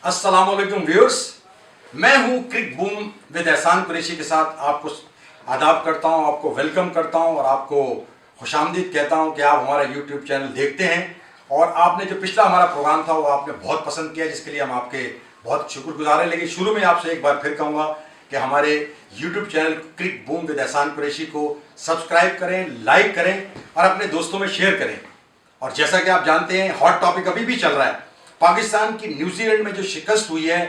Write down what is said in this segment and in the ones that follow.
अस्सलामुअलैकुम व्यूअर्स, मैं हूं क्रिक बूम विद एहसान कुरैशी के साथ आपको आदाब करता हूं, आपको वेलकम करता हूं और आपको खुशामदीद कहता हूं कि आप हमारा यूट्यूब चैनल देखते हैं। और आपने जो पिछला हमारा प्रोग्राम था वो आपने बहुत पसंद किया, जिसके लिए हम आपके बहुत शुक्रगुजार हैं। लेकिन शुरू में आपसे एक बार फिर कहूँगा कि हमारे YouTube channel Cric Boom with Ehsan Qureshi को सब्सक्राइब करें, लाइक करें और अपने दोस्तों में शेयर करें। और जैसा कि आप जानते हैं, हॉट टॉपिक अभी भी चल रहा है। पाकिस्तान की न्यूजीलैंड में जो शिकस्त हुई है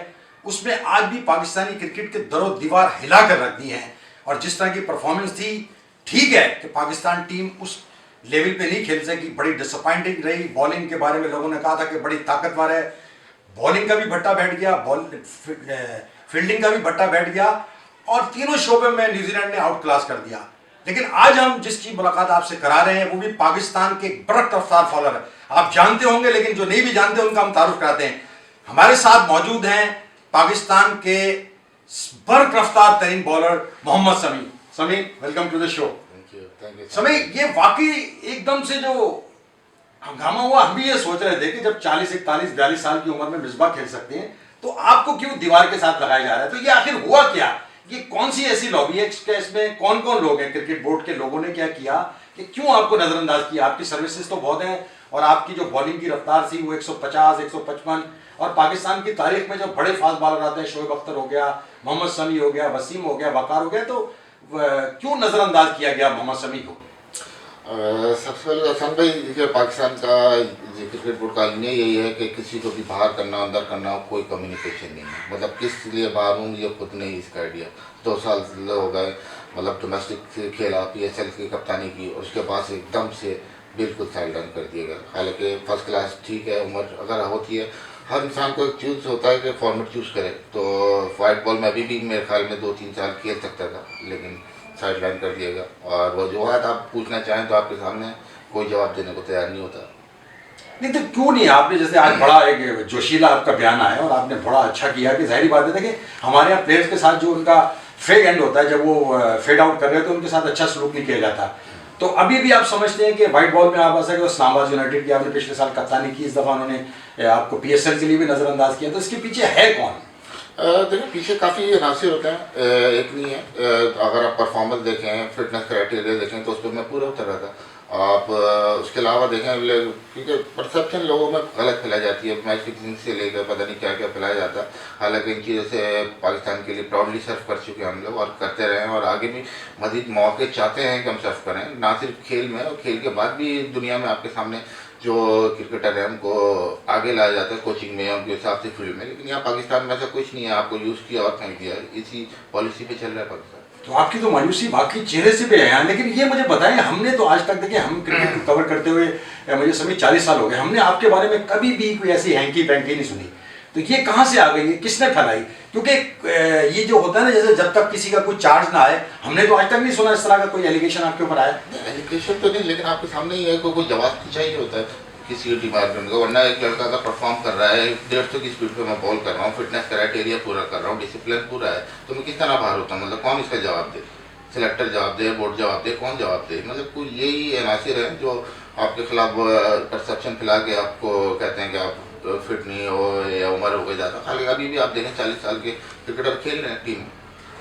उसमें आज भी पाकिस्तानी क्रिकेट के दरो दीवार हिला कर रख दी है। और जिस तरह की परफॉर्मेंस थी, ठीक है कि पाकिस्तान टीम उस लेवल पे नहीं खेल सकी, बड़ी डिसअपॉइंटिंग रही। बॉलिंग के बारे में लोगों ने कहा था कि बड़ी ताकतवर है, बॉलिंग का भी भट्टा बैठ गया, फील्डिंग का भी भट्टा बैठ गया और तीनों शोबे में न्यूजीलैंड ने आउट क्लास कर दिया। लेकिन आज हम जिसकी मुलाकात आपसे करा रहे हैं वो भी पाकिस्तान के बरक रफ्तार फॉलर है। आप जानते होंगे, लेकिन जो नहीं भी जानते उनका हम तारुफ कराते हैं। हमारे साथ मौजूद हैं पाकिस्तान के बरक रफ्तार तरीन bowler Mohammad Shami. Shami, welcome to the show. Thank you. Shami, ये वाकई एकदम से जो हंगामा हुआ, हम भी ये सोच रहे थे कि जब 40, 41, 42 साल की उम्र में मिसबाह खेल सकते हैं तो आपको क्यों दीवार के साथ लगाया जा रहा है। तो ये आखिर हुआ क्या? ये कौन सी ऐसी लॉबी है, इसमें कौन कौन लोग हैं? क्रिकेट बोर्ड के लोगों ने क्या किया कि क्यों आपको नजरअंदाज किया? आपकी सर्विसेज तो बहुत हैं और आपकी जो बॉलिंग की रफ्तार थी वो 150, 155, और पाकिस्तान की तारीख में जो बड़े फास्ट बॉलर आते हैं, शोएब अख्तर हो गया, मोहम्मद शमी हो गया, वसीम हो गया, वकार हो गया, तो क्यों नजरअंदाज किया गया मोहम्मद शमी को? सबसे पहले हसन भाई, देखिए पाकिस्तान का क्रिकेट बोर्ड का आईन यही है कि किसी को भी बाहर करना, अंदर करना, कोई कम्युनिकेशन नहीं है। मतलब किस लिए बाहर हूँ ये खुद नहीं इसका आइडिया। 2 साल हो गए, मतलब डोमेस्टिक खेला, PSL की कप्तानी की, और उसके बाद से एकदम से बिल्कुल साइड डाउन कर दिया गया। हालांकि फर्स्ट क्लास ठीक है, उम्र अगर होती है, हर इंसान को एक चूज़ होता है कि फॉर्मेट चूज़ करे। तो वाइट बॉल में अभी भी मेरे ख्याल में 2-3 साल खेल सकता था, लेकिन साइड लाइन कर दिया गया। और वो जो बात आप पूछना चाहें तो आपके सामने कोई जवाब देने को तैयार नहीं होता। नहीं तो क्यों नहीं? आपने जैसे आज बड़ा एक जोशीला आपका बयान आया और आपने बड़ा अच्छा किया कि जाहिर बात है कि हमारे यहाँ प्लेयर्स के साथ जो उनका फेड एंड होता है, जब वो फेड आउट कर रहे हैं तो उनके साथ अच्छा सलूक नहीं किया जाता। तो अभी भी आप समझते हैं कि वाइट बॉल में आप ऐसा कि इस्लामाबाद यूनाइटेड की आपने पिछले साल कप्तानी की, इस दफ़ा उन्होंने आपको PSL के लिए भी नज़रअंदाज किया, तो इसके पीछे है कौन? देखिए, पीछे काफ़ी अनासिर होते हैं, एक नहीं है। अगर आप परफॉर्मेंस देखें, फिटनेस क्राइटेरिया देखें तो उस पर मैं पूरा उतर रहा था। आप उसके अलावा देखें, क्योंकि परसेप्शन लोगों में गलत फैलाई जाती है, मैच फिक्सिंग से लेकर पता नहीं क्या क्या फैलाया जाता है। हालांकि इन चीज़ों से पाकिस्तान के लिए प्राउडली सर्व कर चुके हैं हम लोग, और करते रहे हैं, और आगे भी मज़ीद मौके चाहते हैं कि हम सर्व करें, ना सिर्फ खेल में, और खेल के बाद भी दुनिया में आपके सामने जो क्रिकेटर है उनको आगे लाया जाता है कोचिंग में, उनके हिसाब से फील्ड में। लेकिन यहाँ पाकिस्तान में ऐसा कुछ नहीं है, आपको यूज़ किया और फेंक दिया, इसी पॉलिसी पे चल रहा है पाकिस्तान। तो आपकी तो मायूसी वाकई चेहरे से पे है। लेकिन ये मुझे बताएं, हमने तो आज तक देखिए, हम क्रिकेट कवर करते हुए मुझे सभी 40 साल हो गए, हमने आपके बारे में कभी भी कोई ऐसी हैंकी पैंकी नहीं सुनी। तो ये कहाँ से आ गई है, किसने फैलाई? क्योंकि ये जो होता है ना, जैसे जब तक किसी का कोई चार्ज ना आए, हमने तो आज तक नहीं सुना इस तरह का कोई एलिगेशन आपके ऊपर आया। एलिगेशन तो नहीं, लेकिन आपके सामने ही है, कोई जवाब चाहिए होता है किसी डिपार्टमेंट को। वरना एक लड़का अगर परफॉर्म कर रहा है 150 की स्पीड पे मैं बॉल कर रहा हूँ, फिटनेस क्राइटेरिया पूरा कर रहा हूँ, डिसिप्लिन पूरा है, तो मैं किस तरह बाहर होता हूँ? मतलब कौन इसका जवाब दे? सिलेक्टर जवाब दे, बोर्ड जवाब दे, कौन जवाब दे? मतलब कोई यही अनासिर है जो आपके खिलाफ परसेप्शन फैला के आपको कहते हैं कि आप फिट नहीं हो या उम्र हो गई ज़्यादा। हालांकि अभी भी आप देखें 40 साल के क्रिकेटर खेल रहे हैं टीम में।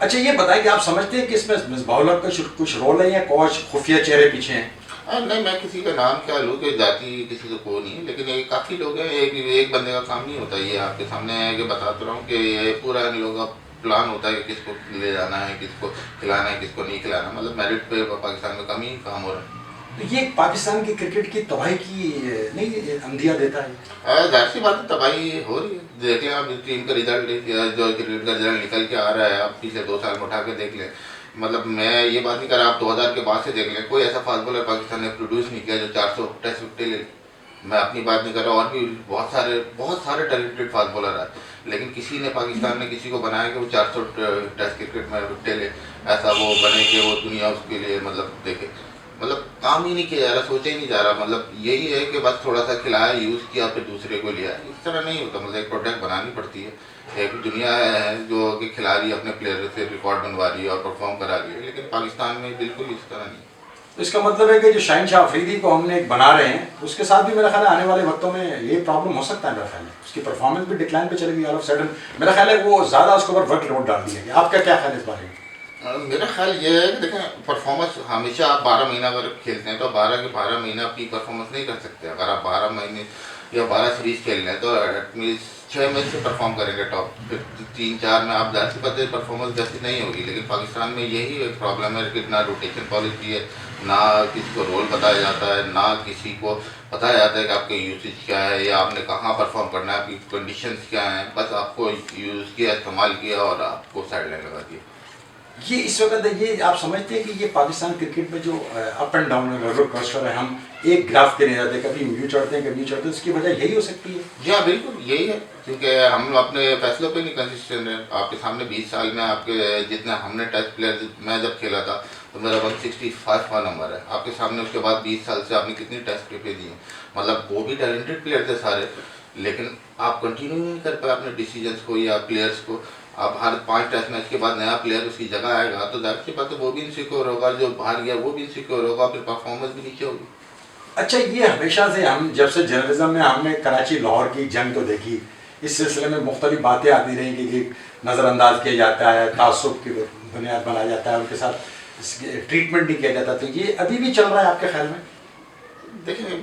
अच्छा, ये बताएं कि आप समझते हैं कि इसमें मिसबाह का कुछ रोल है या कोच खुफिया चेहरे पीछे हैं? नहीं, मैं किसी का नाम क्या लूँ कि जाति किसी को कोई नहीं है, लेकिन ये काफ़ी लोग हैं। एक बंदे का काम नहीं होता। ये आपके सामने है कि बताता रहा हूँ कि ये पूरा इन लोगों का प्लान होता है कि किसको ले जाना है, किसको खिलाना है, किसको नहीं खिलाना। मतलब मेरिट पे पाकिस्तान में कम ही काम हो रहा है। तो ये पाकिस्तान की क्रिकेट की तबाही की नहीं अंदिया देता है? जाहिर सी बात है, तबाही हो रही है। देख लें आप टीम का रिजल्ट, जो क्रिकेट का रिजल्ट निकल के आ रहा है, आप पिछले 2 साल में उठा के देख लें। मतलब मैं ये बात नहीं कर रहा, आप 2000 के बाद से देख लें, कोई ऐसा फास्ट बॉलर पाकिस्तान ने प्रोड्यूस नहीं किया जो 400 टेस्ट विकेट ले। मैं अपनी बात नहीं कर रहा, और भी बहुत सारे टैलेंटेड फास्ट बॉलर आए, लेकिन किसी ने पाकिस्तान ने किसी को बनाया कि वो 400 टेस्ट क्रिकेट में विकेट ले, ऐसा वो बने कि वो दुनिया उसके लिए मतलब देखे। मतलब काम ही नहीं किया जा रहा, सोचा ही नहीं जा रहा। मतलब यही है कि बस थोड़ा सा खिलाया, यूज़ किया, फिर दूसरे को लिया। इस तरह नहीं होता। मतलब एक प्रोडक्ट बनानी पड़ती है। एक दुनिया है जो कि खिला रही है, अपने प्लेयर से रिकॉर्ड बनवा रही है और परफॉर्म करा रही है, लेकिन पाकिस्तान में बिल्कुल इस तरह नहीं। तो इसका मतलब है कि जो शहनशाह अफरीदी को हमने एक बना रहे हैं, उसके साथ भी मेरा ख्याल है आने वाले वक्तों में ये प्रॉब्लम हो सकता है। मेरा ख्याल है उसकी परफॉर्मेंस भी डिक्लाइन पे चलेगी ऑल ऑफ सडन। मेरा ख्याल है वो ज़्यादा उसके ऊपर वर्क लोड डाल दिया गया। आपका क्या ख्याल है इस बारे में? मेरा ख्याल ये है कि देखें, परफॉर्मेंस हमेशा आप 12 महीना अगर खेलते हैं तो 12 के 12 महीना आप पीक परफॉर्मेंस नहीं कर सकते। अगर आप 12 महीने या 12 सीरीज खेल रहे हैं तो एटलीस्ट 6 मैच से परफॉर्म करेंगे टॉप, फिर 3-4 में आप जाहिर सी बात है परफॉर्मेंस जैसी नहीं होगी। लेकिन पाकिस्तान में यही एक प्रॉब्लम है कि ना रोटेशन पॉलिसी है, ना किसी को रोल बताया जाता है, ना किसी को बताया जाता है कि आपके यूसेज क्या है या आपने कहाँ परफॉर्म करना है, आपकी कंडीशंस क्या हैं। बस आपको यूज़ किया, इस्तेमाल किया और आपको साइड लाइन लगा दिया। ये इस वक्त ये आप समझते हैं कि ये पाकिस्तान क्रिकेट में जो up and down roller coaster है, हम एक ग्राफ के नहीं जाते, कभी यूँ चढ़ते हैं कभी चढ़ते हैं, उसकी वजह यही हो सकती है? जी हाँ, बिल्कुल यही है, क्योंकि हम अपने फैसलों पे नहीं कंसिस्टेंट हैं। आपके सामने 20 साल में आपके जितने हमने टेस्ट प्लेयर, मैं जब खेला था तो मेरा 165वां नंबर है। आपके सामने उसके बाद 20 साल से आपने कितनी टेस्ट क्रिकेट दी है। मतलब वो भी टैलेंटेड प्लेयर थे सारे, लेकिन आप कंटिन्यू नहीं कर पाए अपने डिसीजंस को या प्लेयर्स को। अब हर 5 टेस्ट मैच के बाद नया प्लेयर उसकी जगह आएगा तो जाहिर सी बात है वो भी इनसिक्योर होगा, जो बाहर गया वो भी इनसिक्योर होगा, फिर परफॉर्मेंस भी नीचे होगी। अच्छा, ये हमेशा से हम जब से जर्नलिज्म में हमने कराची लाहौर की जंग तो देखी, इस सिलसिले में मुख्तलिफ बातें आती रहीं कि नज़रअंदाज किया जाता है, तासुब की बुनियाद बनाया जाता है, उनके साथ ट्रीटमेंट नहीं किया जाता। तो ये अभी भी चल रहा है आपके ख्याल में? देखिए,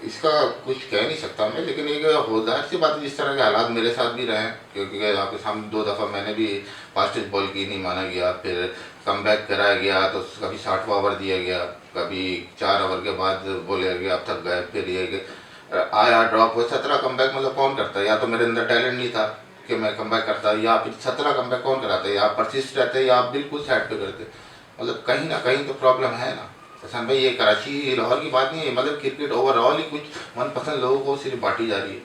इसका कुछ कह नहीं सकता मैं, लेकिन एक होदार सी बात है, जिस तरह के हालात मेरे साथ भी रहे हैं, क्योंकि आपके सामने 2 दफ़ा मैंने भी फास्टेस्ट बॉल की नहीं माना गया, फिर कम बैक कराया गया तो कभी 60वां ओवर दिया गया, कभी 4 ओवर के बाद बोले गया अब थक गए, फिर ये आया ड्रॉप हुआ। 17 कम बैक मतलब कौन करता है? या तो मेरे अंदर टैलेंट नहीं था कि मैं कम बैक करता, या फिर 17 कम बैक कौन कराता है? या आप परसिस्ट रहते या आप बिल्कुल साइड पे करते। मतलब कहीं ना कहीं तो प्रॉब्लम है ना हसन भाई। ये कराची लाहौर की बात नहीं है, मतलब क्रिकेट ओवरऑल ही कुछ मनपसंद लोगों को सिर्फ बांटी जा रही है।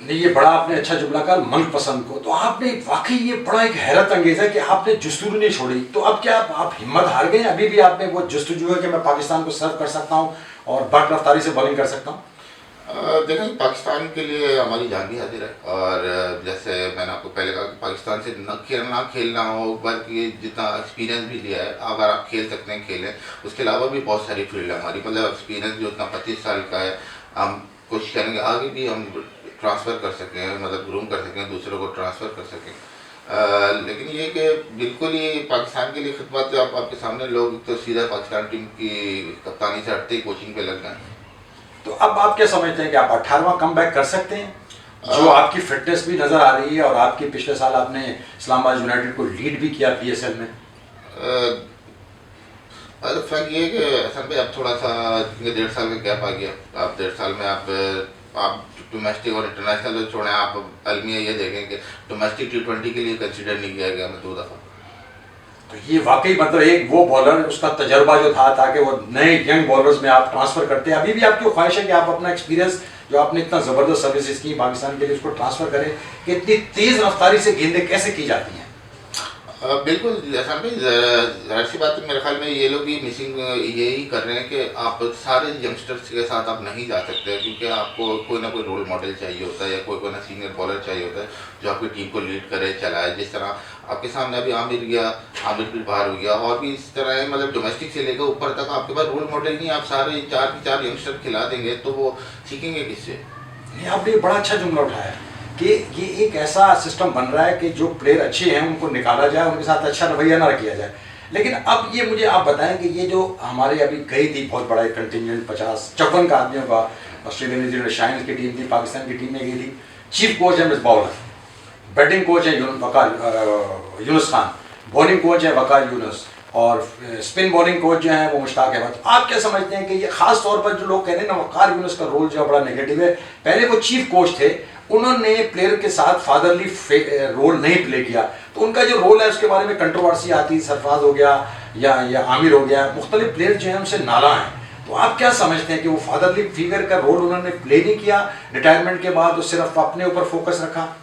नहीं, ये बड़ा आपने अच्छा जुमला कहा, मनपसंद को। तो आपने वाकई ये बड़ा एक हैरत अंगेज है कि आपने जस्तुजू नहीं छोड़ी। तो अब क्या आप हिम्मत हार गए? अभी भी आप में वो जस्तुजू है कि मैं पाकिस्तान को सर्व कर सकता हूँ और बर्क रफ्तारी से बॉलिंग कर सकता हूँ? देखें, पाकिस्तान के लिए हमारी जान भी हाजिर है। और जैसे मैंने आपको पहले कहा कि पाकिस्तान से न खेलना हो, बल्कि जितना एक्सपीरियंस भी लिया है, अगर आप खेल सकते हैं खेलें। उसके अलावा भी बहुत सारी फील्ड है हमारी, मतलब एक्सपीरियंस जो इतना 25 साल का है, हम कोशिश करेंगे आगे भी हम ट्रांसफ़र कर सकें, मतलब ग्रूम कर सकें, दूसरों को ट्रांसफ़र कर सकें। लेकिन ये कि बिल्कुल ही पाकिस्तान के लिए खिदमत, आप आपके सामने लोग तो सीधा पाकिस्तान टीम की कप्तानी से हटते ही कोचिंग पे लग गए। तो अब आप क्या समझते हैं कि आप 18वां कम बैक कर सकते हैं? जो आपकी फिटनेस भी नज़र आ रही है और आपके पिछले साल आपने इस्लामाबाद यूनाइटेड को लीड भी किया PSL में। फर्क ये है कि असल में अब थोड़ा सा 1.5 साल का गैप आ गया। आप 1.5 साल में आप डोमेस्टिक और इंटरनेशनल छोड़ें, आप अलमिया ये देखें कि डोमेस्टिक T20 के लिए कंसिडर नहीं किया गया मैं 2 दफ़ा। तो ये वाकई मतलब एक वो बॉलर, उसका तजर्बा जो था, ताकि वो नए यंग बॉलर्स में आप ट्रांसफ़र करते हैं। अभी भी आपकी ख्वाहिश है कि आप अपना एक्सपीरियंस जो आपने इतना ज़बरदस्त सर्विसेज की पाकिस्तान के लिए, उसको ट्रांसफ़र करें कि इतनी तेज़ रफ्तारी से गेंदें कैसे की जाती हैं? बिल्कुल ऐसा भाई, ज़ाहिर सी बात है, मेरे ख्याल में ये लोग भी मिसिंग यही कर रहे हैं कि आप सारे यंगस्टर्स के साथ आप नहीं जा सकते, क्योंकि आपको कोई ना कोई रोल मॉडल चाहिए होता है या कोई ना सीनियर बॉलर चाहिए होता है जो आपकी टीम को लीड करे, चलाए। जिस तरह आपके सामने अभी आमिर गया, आमिर भी बाहर हो गया, और भी इस तरह है, मतलब डोमेस्टिक से लेकर ऊपर तक आपके पास रोल मॉडल नहीं। आप सारे 4 के 4 यंगस्टर खिला देंगे तो वो सीखेंगे किससे? नहीं, आपने बड़ा अच्छा जुमला उठाया कि ये एक ऐसा सिस्टम बन रहा है कि जो प्लेयर अच्छे हैं उनको निकाला जाए, उनके साथ अच्छा रवैया ना किया जाए। लेकिन अब ये मुझे आप बताएं कि ये जो हमारे अभी गई थी बहुत बड़ा एक कंटिजेंट 50-54 का आदमियों का, ऑस्ट्रेलिया न्यूजीलैंड शाइन की टीम थी, पाकिस्तान की टीम में गई थी। चीफ कोच है मिस बाउलर, बैटिंग कोच है यूनुस खान, बॉलिंग कोच है वकार यूनुस, और स्पिन बॉलिंग कोच जो है वो मुश्ताक अहमद। आप क्या समझते हैं कि ये खास तौर पर जो लोग कह रहे हैं ना वकार यूनुस का रोल जो है बड़ा नेगेटिव है, पहले वो चीफ कोच थे, उन्होंने प्लेयर के साथ फादरली रोल नहीं प्ले किया, तो उनका जो रोल है उसके बारे में कंट्रोवर्सी आती, सरफराज हो गया या आमिर हो गया, मुख्तलिफ प्लेयर जो हैं उनसे नाला हैं। तो आप क्या समझते हैं कि वो फादरली फिगर का रोल उन्होंने प्ले नहीं किया रिटायरमेंट के बाद, वो सिर्फ अपने ऊपर फोकस रखा?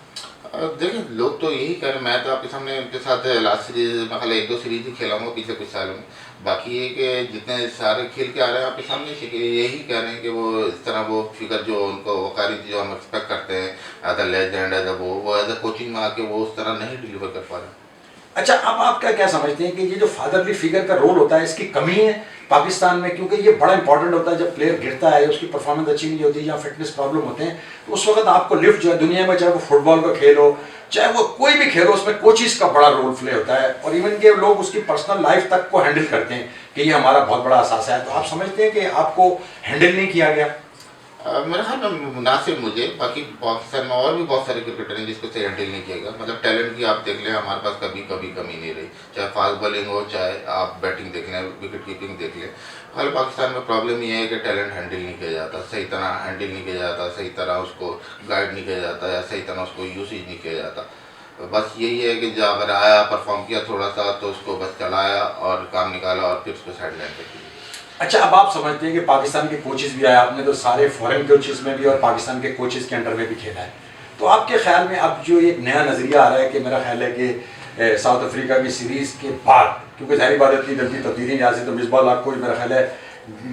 देखिए, लोग तो यही कर, मैं तो आपके सामने उनके साथ लास्ट सीरीज मैं खाली 1-2 सीरीज ही खेला हूँ पिछले कुछ सालों में। बाकी ये कि जितने सारे खेल के आ रहे हैं आपके सामने यही कह रहे हैं कि वो इस तरह वो फिगर जो उनको वकारी जो हम एक्सपेक्ट करते हैं as a legend, as a वो एज अ कोचिंग में आके वो उस तरह नहीं डिलीवर कर पा रहे। अच्छा, अब आप क्या क्या समझते हैं कि ये जो फादरली फिगर का रोल होता है इसकी कमी है पाकिस्तान में, क्योंकि ये बड़ा इंपॉर्टेंट होता है जब प्लेयर गिरता है, उसकी परफॉर्मेंस अच्छी नहीं होती या फिटनेस प्रॉब्लम होते हैं, तो उस वक्त आपको लिफ्ट जो है दुनिया में, चाहे वो फुटबॉल का खेल हो, चाहे वो कोई भी खेल हो, उसमें कोचिज का बड़ा रोल प्ले होता है, और इवन के लोग उसकी पर्सनल लाइफ तक को हैंडल करते हैं कि ये हमारा बहुत बड़ा असासा है। तो आप समझते हैं कि आपको हैंडल नहीं किया गया? मेरे ख्याल में मुनासिब मुझे, बाकी पाकिस्तान में और भी बहुत सारे क्रिकेटर हैं जिसको से हैंडल नहीं किया गया। मतलब टैलेंट की आप देख लें, हमारे पास कभी कभी कमी नहीं रही, चाहे फास्ट बॉलिंग हो, चाहे आप बैटिंग देख लें, विकेट कीपिंग देख लें। हाल पाकिस्तान में प्रॉब्लम ये है कि टैलेंट हैंडल नहीं किया जाता, सही तरह हैंडल नहीं किया जाता, सही तरह उसको गाइड नहीं किया जाता, या सही तरह उसको यूसेज नहीं किया जाता। बस यही है कि जब अगर आया परफॉर्म किया थोड़ा सा तो उसको बस चलाया और काम निकाला और फिर उसको साइड लाइन कर दिया। अच्छा, अब आप समझते हैं कि पाकिस्तान के कोचेस भी आए, आपने तो सारे फॉरेन कोचेस में भी और पाकिस्तान के कोचेस के अंडर में भी खेला है, तो आपके ख्याल में अब जो एक नया नज़रिया आ रहा है कि मेरा ख्याल है कि साउथ अफ्रीका की सीरीज़ के बाद, क्योंकि जाहिर बात इतनी जल्दी तब्दीली नहीं आ सकती, तो मिसबाह लाख को मेरा ख्याल है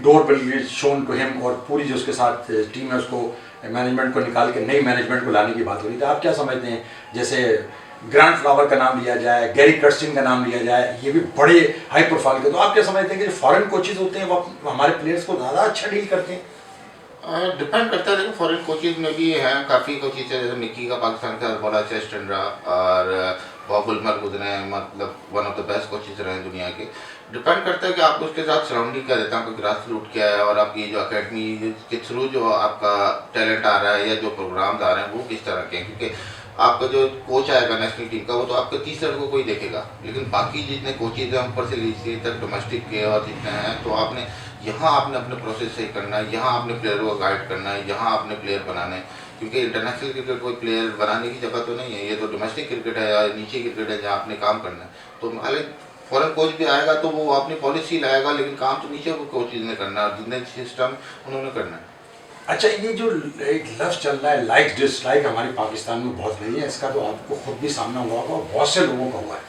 door will shown to him, और पूरी जो उसके साथ टीम है उसको मैनेजमेंट को निकाल के नई मैनेजमेंट को लाने की बात हो रही थी। आप क्या समझते हैं, जैसे ग्रांट फ्लावर का नाम लिया जाए, गैरी कर्स्टिन का नाम लिया जाए, ये भी बड़े हाई प्रोफाइल के, तो आप क्या समझते हैं कि जो फॉरेन कोचेज होते हैं वो हमारे प्लेयर्स को ज़्यादा अच्छा डील करते हैं? डिपेंड करता है। देखो फॉरेन कोचेज में भी हैं काफ़ी कोचेज है, जैसे मिकी का पाकिस्तान का बड़ा अच्छा स्टैंड रहा, और बॉब उलमर गुजरे हैं, मतलब one of the best coaches रहे हैं दुनिया के। डिपेंड करता है कि आपको उसके साथ सराउंडिंग क्या देता है, आपका ग्रास रूट क्या है, और आपकी जो अकेडमी के थ्रू जो आपका टैलेंट आ रहा है या जो प्रोग्राम्स आ रहे हैं वो किस तरह के हैं। क्योंकि आपका जो कोच आएगा नेशनल टीम का वो तो आपके 30 लड़कों को ही देखेगा, लेकिन बाकी जितने कोचेज हैं ऊपर से नीचे तक डोमेस्टिक के और जितने हैं, तो आपने यहाँ आपने अपने प्रोसेस सही करना है, यहाँ आपने प्लेयरों को गाइड करना है, यहाँ आपने प्लेयर बनाने, क्योंकि इंटरनेशनल क्रिकेट कोई प्लेयर बनाने की जगह तो नहीं है, ये तो डोमेस्टिक क्रिकेट है या नीचे क्रिकेट है जहाँ आपने काम करना है। तो हालांकि फॉरेन कोच भी आएगा तो वो अपनी पॉलिसी लाएगा, लेकिन काम तो नीचे को कोचेज ने करना है, जितने सिस्टम उन्होंने करना है। अच्छा, ये जो एक लफ्ज़ चल रहा है लाइक डिसलाइक हमारी पाकिस्तान में बहुत रही है, इसका तो आपको खुद भी सामना हुआ होगा और बहुत से लोगों का हुआ है,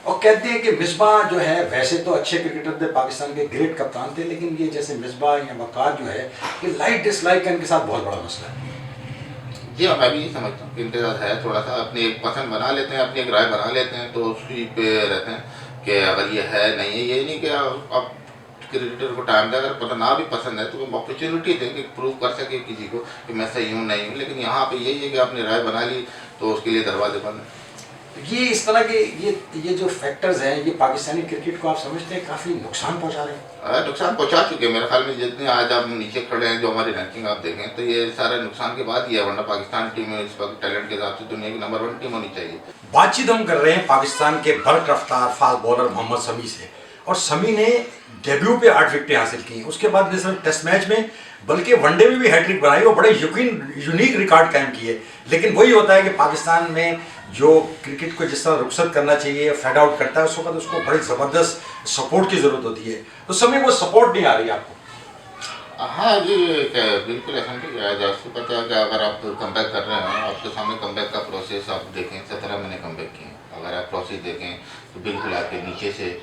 और कहते हैं कि मिसबाह जो है वैसे तो अच्छे क्रिकेटर थे, पाकिस्तान के ग्रेट कप्तान थे, लेकिन ये जैसे मिसबाह या वकार जो है, ये लाइक डिसलाइक का इनके साथ बहुत बड़ा मसला है। जी हाँ, मैं भी यही समझता हूँ कि इनके साथ है, थोड़ा सा अपनी एक पसंद बना लेते हैं, अपनी एक राय बना लेते हैं, तो उसी पे रहते हैं कि अगर ये है नहीं है। ये नहीं कि आप क्रिकेटर को टाइम दें, अगर पता ना भी पसंद है तो अपॉर्चुनिटी दें कि प्रूव कर सके किसी को कि मैं सही हूँ नहीं हूँ। लेकिन यहाँ पे यही है कि आपने राय बना ली तो उसके लिए दरवाजे बंद हैं। ये इस तरह के ये जो फैक्टर्स हैं, ये पाकिस्तानी क्रिकेट को आप समझते हैं काफ़ी नुकसान पहुंचा रहे हैं? नुकसान पहुंचा चुके हैं मेरे ख्याल में। जितने आज आप नीचे खड़े हैं, जो हमारी रैंकिंग आप देखें तो ये सारे नुकसान के बाद ही है, वरना पाकिस्तान टीम इस वक्त टैलेंट के हिसाब से दुनिया की नंबर 1 टीम होनी चाहिए। बातचीत हम कर रहे हैं पाकिस्तान के बर्क रफ्तार फास्ट बॉलर मोहम्मद शमी से, और शमी ने डेब्यू पे 8 विकेटें हासिल की, उसके बाद ने सिर्फ टेस्ट मैच में बल्कि वनडे में भी हैट्रिक बनाई और बड़े यूनिक रिकॉर्ड कायम किए। लेकिन वही होता है कि पाकिस्तान में जो क्रिकेट को जिस तरह रुखसत करना चाहिए, फेड आउट करता है, उस वक्त उसको बड़ी ज़बरदस्त सपोर्ट की ज़रूरत होती है, तो समय वो सपोर्ट नहीं आ रही आपको? हाँ जी, बिल्कुल ऐसा नहीं है। जैसे पता है कि अगर आप कमबैक कर रहे हैं, आपके सामने कमबैक का प्रोसेस आप देखें, 17 महीने कमबैक किए। अगर आप प्रोसेस देखें तो बिल्कुल आपके नीचे से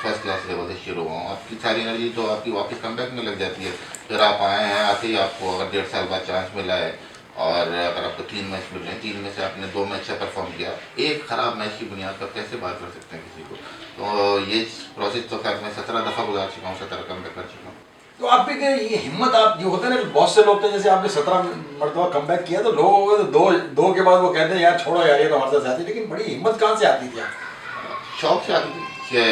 फर्स्ट क्लास लेवल से शुरू हुआ, आपकी सारी एनर्जी तो आपकी वापस कमबैक में लग जाती है। फिर आप आए हैं, आते ही आपको अगर 1.5 साल बाद चांस मिला है, और अगर आपको 3 मैच मिल रहे हैं, 3 में से आपने 2 मैच अच्छा परफॉर्म किया, एक ख़राब मैच की बुनियाद पर कैसे बात कर सकते हैं किसी को? तो ये प्रोसेस तो खैर मैं 17 दफ़ा गुजार चुका हूँ, 17 कमबैक कर चुका हूँ। तो आप भी क्या ये हिम्मत, आप जो होता है ना, बहुत से लोग थे, जैसे आपने 17 मरतबा कमबैक किया, तो लोग तो दो के बाद वो कहते हैं यार छोड़ो यार, ये तो हमारे साथ आती, लेकिन बड़ी हिम्मत कहाँ से आती थी आपको? शौक से आती थी,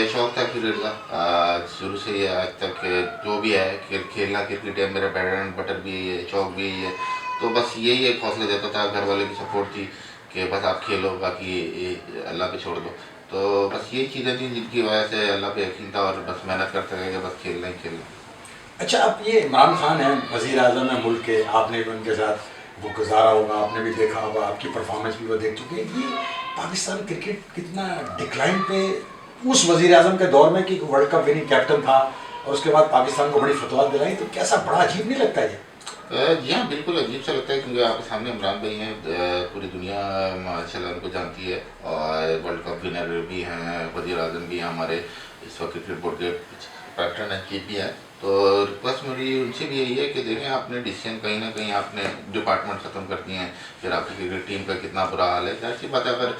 शौक था क्रिकेट का शुरू से ही आज तक। जो भी है खेलना क्रिकेट है, मेरा ब्रेड एंड बटर भी यही है, शौक भी यही है। तो बस यही एक हौसला देता था, घर वाले की सपोर्ट थी कि बस आप खेलो, बाकी ये अल्लाह पे छोड़ दो। तो बस यही चीज़ें थी जिनकी वजह से अल्लाह पे यकीन था, और बस मेहनत करते गए कि बस खेलना ही खेलना। अच्छा, अब ये इमरान खान हैं, वज़ीर आज़म है मुल्क के, आपने भी उनके साथ वो गुजारा होगा, आपने भी देखा होगा, आपकी परफॉर्मेंस भी वो देख चुके हैं। ये पाकिस्तान क्रिकेट कितना डिक्लाइन पे उस वज़ीर आज़म के दौर में कि वर्ल्ड कप विनिंग कैप्टन था और उसके बाद पाकिस्तान को बड़ी फतवात दिलाई, तो कैसा बड़ा अजीब नहीं लगता ये? जी हाँ, बिल्कुल अजीब सा लगता है, क्योंकि आपके सामने इमरान भाई हैं, पूरी दुनिया माशाल्लाह उनको जानती है, और वर्ल्ड कप विनर भी हैं, वज़ीर आज़म भी हैं, हमारे इस वक्त क्रिकेट बोर्ड के पैटर्न एंड चीफ भी हैं। तो रिक्वेस्ट मेरी उनसे भी यही है कि देखें, आपने डिसीजन कहीं ना कहीं आपने डिपार्टमेंट ख़त्म कर दिए हैं, फिर आपकी क्रिकेट टीम का कितना बुरा हाल है। जाहिर सी बात है, अगर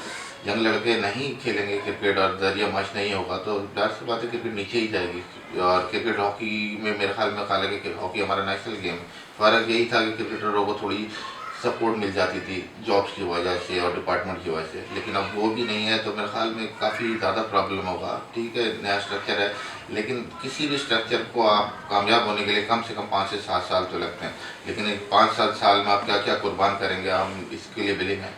यंग लड़के नहीं खेलेंगे क्रिकेट और दरिया मैच नहीं होगा तो जाहिर सी बात है क्रिकेट नीचे ही जाएगी। और क्रिकेट हॉकी में मेरे ख्याल में हालांकि हॉकी हमारा नेशनल गेम है, फ़र्क यही था कि क्रिकेटरों को थोड़ी सपोर्ट मिल जाती थी जॉब्स की वजह से और डिपार्टमेंट की वजह से, लेकिन अब वो भी नहीं है तो मेरे ख्याल में काफ़ी ज़्यादा प्रॉब्लम होगा। ठीक है, नया स्ट्रक्चर है, लेकिन किसी भी स्ट्रक्चर को आप कामयाब होने के लिए कम से कम 5 से 7 साल तो लगते हैं, लेकिन इन 5-7 साल में आप क्या क्या कुर्बान करेंगे हम इसके लिए बिलिंग है।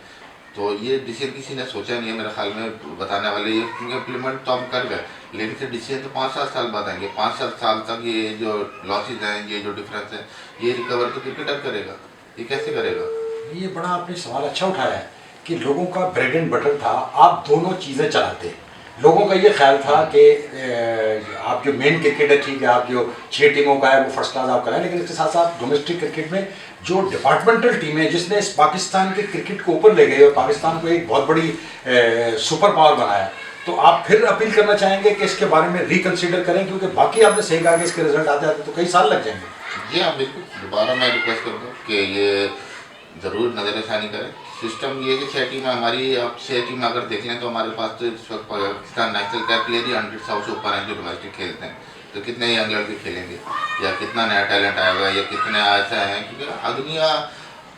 तो ये डिसीजन किसी ने सोचा नहीं है मेरे ख्याल में बताने वाले, ये क्योंकि इम्प्लीमेंट तो हम कर गए, लेकिन फिर डिसीजन तो 5-7 साल बाद आएंगे। 5-7 साल तक ये जो लॉसेज हैं, ये जो डिफरेंस है, ये रिकवर तो क्रिकेटर करेगा, ये कैसे करेगा? ये बड़ा आपने सवाल अच्छा उठाया है कि लोगों का ब्रेड एंड बटर था, आप दोनों चीज़ें चलाते हैं। लोगों का ये ख्याल था कि आप जो मेन क्रिकेट है ठीक है, आप जो 6 टीमों का है वो फर्स्ट क्लास आप कराएं, लेकिन इसके साथ साथ डोमेस्टिक क्रिकेट में जो डिपार्टमेंटल टीम है जिसने इस पाकिस्तान के क्रिकेट को ऊपर ले गई और पाकिस्तान को एक बहुत बड़ी सुपर पावर बनाया, तो आप फिर अपील करना चाहेंगे कि इसके बारे में रिकन्सिडर करें, क्योंकि बाकी आपने सही कहा कि इसके रिजल्ट आते आते तो कई साल लग जाएंगे। जी हाँ, बिल्कुल, दोबारा मैं रिक्वेस्ट करूँगा कि ये ज़रूर नज़रसानी करें। सिस्टम ये कि 6 टीमें हमारी, अब 6 टीमें अगर देख लें तो हमारे पास तो इस वक्त पाकिस्तान नेशनल का प्लेयर ही 100 से ऊपर हैं जो डोमेस्टिक खेलते हैं, तो कितने यंग लड़के खेलेंगे या कितना नया टैलेंट आएगा या कितने ऐसा है, क्योंकि दुनिया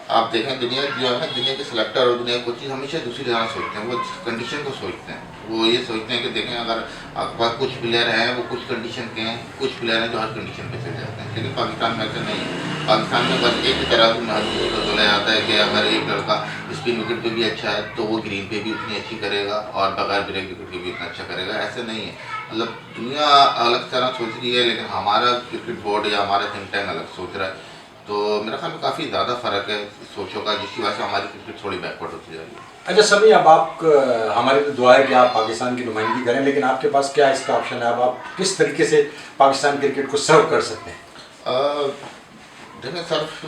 आप देखें, दुनिया जो है, दुनिया के सिलेक्टर और दुनिया के कोचेज हमेशा दूसरी तरह सोचते हैं, वो कंडीशन को सोचते हैं। वो ये सोचते हैं कि देखें अगर आपके पास कुछ प्लेयर हैं वो कुछ कंडीशन के हैं, कुछ प्लेयर हैं जो हर कंडीशन पे चल जाते हैं, लेकिन पाकिस्तान में ऐसा नहीं है। पाकिस्तान में बस एक ही तरह से महत्व को बोला जाता है कि अगर एक लड़का स्पिन विकेट पे भी अच्छा है तो वो ग्रीन पे भी उतनी अच्छी करेगा और बगैर ब्रेक विकेट के भी उतना अच्छा करेगा। ऐसा नहीं है, मतलब दुनिया अलग तरह सोच रही है, लेकिन हमारा क्रिकेट बोर्ड या हमारा थिंक टैंक अलग सोच रहा है। तो मेरा ख्याल में काफ़ी ज़्यादा फ़र्क है सोचों का, जिसकी वजह से हमारी क्रिकेट थोड़ी बैकवर्ड होती जा रही है। अच्छा समी, अब आप हमारी तो दुआ है कि आप पाकिस्तान की नुमाइंदगी करें, लेकिन आपके पास क्या इसका ऑप्शन है? अब आप किस तरीके से पाकिस्तान क्रिकेट को सर्व कर सकते हैं? देखिए, सिर्फ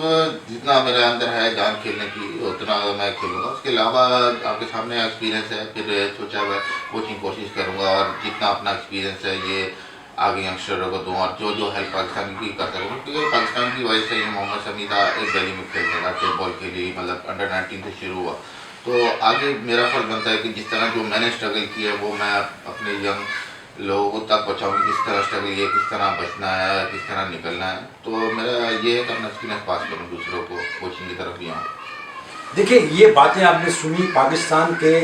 जितना मेरे अंदर है जान खेलने की उतना मैं खेलूँगा, उसके अलावा आपके सामने एक्सपीरियंस है, फिर सोचा हुआ कोचिंग कोशिश करूँगा और जितना अपना एक्सपीरियंस है ये आगे यंगस्टरों को दूँ और जो जो हेल्प पाकिस्तान की कर सकूँ, क्योंकि पाकिस्तान की वजह से ये मोहम्मद शमी था एक दिल्ली में खेलते था, टेबल के लिए मतलब अंडर 19 से शुरू हुआ, तो आगे मेरा फर्ज बनता है कि जिस तरह जो मैंने स्ट्रगल किया वो मैं अपने यंग लोगों तक पहुँचाऊँ, किस तरह स्ट्रगल किया, किस तरह बचना है, किस तरह निकलना है। तो मेरा ये है कि अपना एक्सपीरियंस पास करूँ दूसरों को, कोचिंग की तरफ भी आऊँ। देखिए, ये बातें आपने सुनी पाकिस्तान के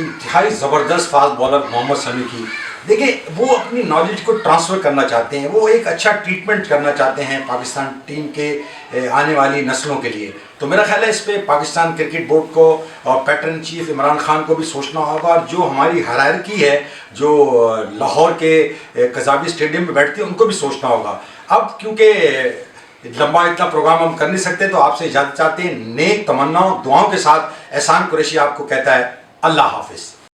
इंतहाई ज़बरदस्त फास्ट बॉलर मोहम्मद शमी की। देखिए, वो अपनी नॉलेज को ट्रांसफ़र करना चाहते हैं, वो एक अच्छा ट्रीटमेंट करना चाहते हैं पाकिस्तान टीम के आने वाली नस्लों के लिए। तो मेरा ख्याल है इस पे पाकिस्तान क्रिकेट बोर्ड को और पैटर्न चीफ इमरान खान को भी सोचना होगा, और जो हमारी हायरार्की है जो लाहौर के कज़ाबी स्टेडियम में बैठती है उनको भी सोचना होगा। अब क्योंकि लंबा इतना प्रोग्राम हम कर नहीं सकते, तो आपसे इजाज़त चाहते हैं नेक तमन्नाओं दुआओं के साथ। एहसान कुरैशी आपको कहता है अल्लाह हाफिज़।